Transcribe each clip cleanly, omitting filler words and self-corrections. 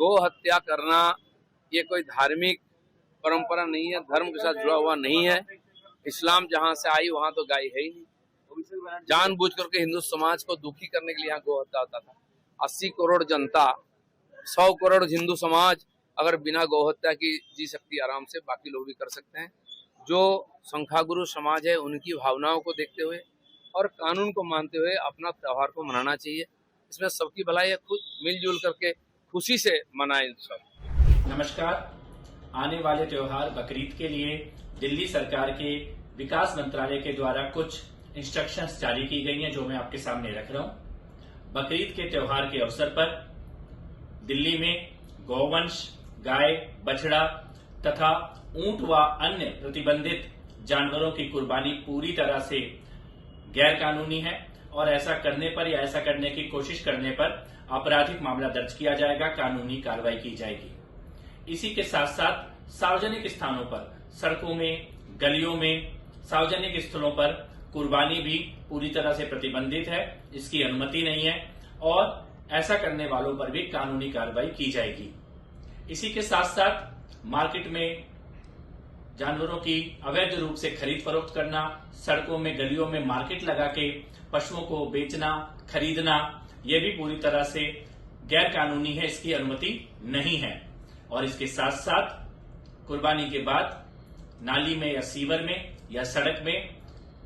गो हत्या करना ये कोई धार्मिक परंपरा नहीं है, धर्म के साथ जुड़ा हुआ नहीं है। इस्लाम जहाँ से आई वहाँ तो गाय है ही नहीं। जानबूझ करके हिंदू समाज को दुखी करने के लिए यहाँ गो हत्या होता था। 80 करोड़ जनता, 100 करोड़ हिंदू समाज अगर बिना गौ हत्या की जी सकती है आराम से, बाकी लोग भी कर सकते हैं। जो संख्यागुरु समाज है उनकी भावनाओं को देखते हुए और कानून को मानते हुए अपना त्योहार को मनाना चाहिए। इसमें सबकी भलाई है, खुद मिलजुल करके खुशी से मनाएं सब। नमस्कार। आने वाले त्योहार बकरीद के लिए दिल्ली सरकार के विकास मंत्रालय के द्वारा कुछ इंस्ट्रक्शंस जारी की गई हैं, जो मैं आपके सामने रख रहा हूं। बकरीद के त्योहार के अवसर पर दिल्ली में गौवंश, गाय, बछड़ा तथा ऊंट व अन्य प्रतिबंधित जानवरों की कुर्बानी पूरी तरह से गैर कानूनी है और ऐसा करने पर या ऐसा करने की कोशिश करने पर आपराधिक मामला दर्ज किया जाएगा, कानूनी कार्रवाई की जाएगी। इसी के साथ साथ सार्वजनिक स्थानों पर, सड़कों में, गलियों में, सार्वजनिक स्थलों पर कुर्बानी भी पूरी तरह से प्रतिबंधित है, इसकी अनुमति नहीं है और ऐसा करने वालों पर भी कानूनी कार्रवाई की जाएगी। इसी के साथ साथ मार्केट में जानवरों की अवैध रूप से खरीद फरोख्त करना, सड़कों में, गलियों में मार्केट लगा के पशुओं को बेचना, खरीदना, यह भी पूरी तरह से गैर कानूनी है, इसकी अनुमति नहीं है। और इसके साथ साथ कुर्बानी के बाद नाली में या सीवर में या सड़क में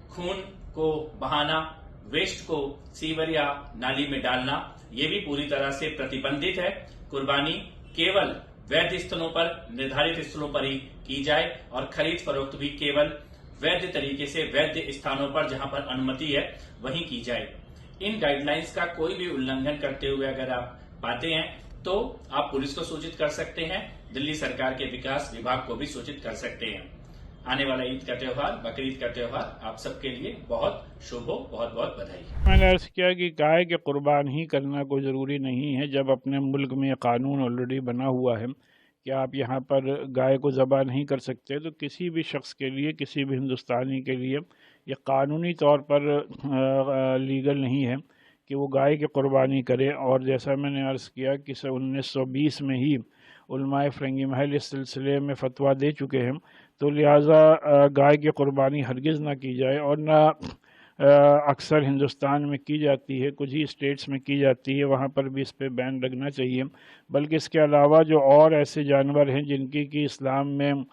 खून को बहाना, वेस्ट को सीवर या नाली में डालना, ये भी पूरी तरह से प्रतिबंधित है। कुर्बानी केवल वैध स्थलों पर, निर्धारित स्थलों पर ही की जाए और खरीद फरोख्त भी केवल वैध तरीके से, वैध स्थानों पर जहां पर अनुमति है वहीं की जाए। इन गाइडलाइंस का कोई भी उल्लंघन करते हुए अगर आप पाते हैं तो आप पुलिस को सूचित कर सकते हैं, दिल्ली सरकार के विकास विभाग को भी सूचित कर सकते हैं। आने वाला ईद का त्योहार, बकरीद का त्योहार आप सबके लिए बहुत शुभ हो। बहुत बहुत बधाई। मैंने अर्ज किया कि गाय के कुर्बान ही करना कोई ज़रूरी नहीं है। जब अपने मुल्क में कानून ऑलरेडी बना हुआ है कि आप यहाँ पर गाय को ज़बह नहीं कर सकते, तो किसी भी शख्स के लिए, किसी भी हिंदुस्तानी के लिए ये कानूनी तौर पर लीगल नहीं है कि वो गाय की कुर्बानी करे। और जैसा मैंने अर्ज़ किया कि 1920 में ही उलमाए फ़िरंगी महल इस सिलसिले में फतवा दे चुके हैं, तो लिहाजा गाय की कुर्बानी हरगिज़ ना की जाए। और ना अक्सर हिंदुस्तान में की जाती है, कुछ ही स्टेट्स में की जाती है, वहाँ पर भी इस पे बैन लगना चाहिए। बल्कि इसके अलावा जो और ऐसे जानवर हैं जिनकी कि इस्लाम में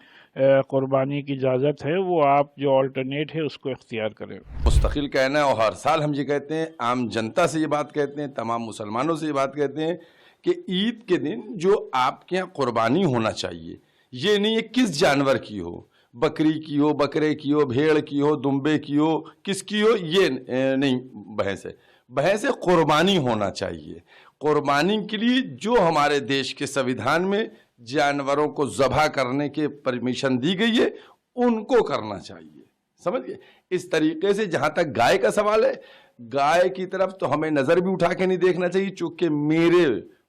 कुर्बानी की इजाज़त है, वो आप जो ऑल्टरनेट है उसको इख्तियार करें। मुस्तकिल कहना है और हर साल हम ये कहते हैं, आम जनता से ये बात कहते हैं, तमाम मुसलमानों से ये बात कहते हैं कि ईद के दिन जो आपके यहाँ कुर्बानी होना चाहिए, ये नहीं है किस जानवर की हो, बकरी की हो, बकरे की हो, भेड़ की हो, दुम्बे की हो, किसकी हो, ये नहीं बहस है। बहस है कुर्बानी होना चाहिए। कुर्बानी के लिए जो हमारे देश के संविधान में जानवरों को ज़बह करने के परमिशन दी गई है, उनको करना चाहिए। समझिए, इस तरीके से जहाँ तक गाय का सवाल है, गाय की तरफ तो हमें नज़र भी उठा के नहीं देखना चाहिए, चूँकि मेरे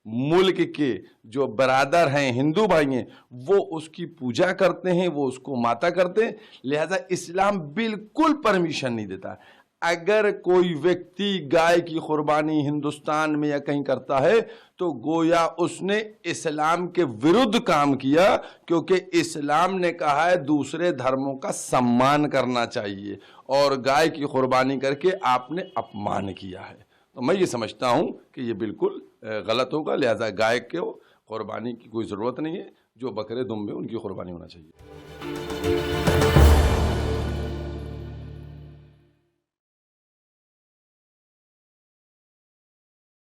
मुल्क के जो बरादर हैं, हिंदू भाई हैं, वो उसकी पूजा करते हैं, वो उसको माता करते हैं, लिहाजा इस्लाम बिल्कुल परमिशन नहीं देता। अगर कोई व्यक्ति गाय की कुर्बानी हिंदुस्तान में या कहीं करता है तो गोया उसने इस्लाम के विरुद्ध काम किया, क्योंकि इस्लाम ने कहा है दूसरे धर्मों का सम्मान करना चाहिए और गाय की कुर्बानी करके आपने अपमान किया है। तो मैं ये समझता हूँ कि ये बिल्कुल गलत होगा, लिहाजा गाय को कुर्बानी की कोई ज़रूरत नहीं है। जो बकरे दुम्बे उनकी कुर्बानी होना चाहिए।